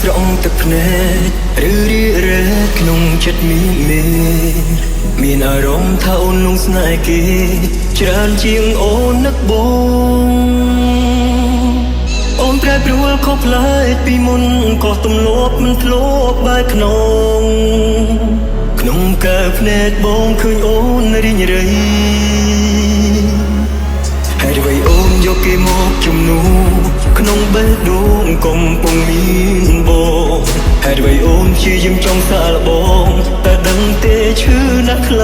ស្រង់ទឹកភ្នែកឬរីរែកក្នុងចិត្តមានអារម្មណ៍ថាអូនលងស្នេហ៍គេច្រើនជាងអូននឹកបងអូនប្រែប្រួលខុសប្លែកពីមុនក៏ទម្លាប់មិនធ្លាប់បែកក្នុងកើភ្នែកបងឃើញអូនរីងរៃហើយអ្វីអូនយកគេមកជំនួក្នុងបេះដូងកំពុងមានបងហើយអ្វីអូនព្យាយាមចង់សាកល្បងតែដឹងទេឈឺណាស់ខ្លា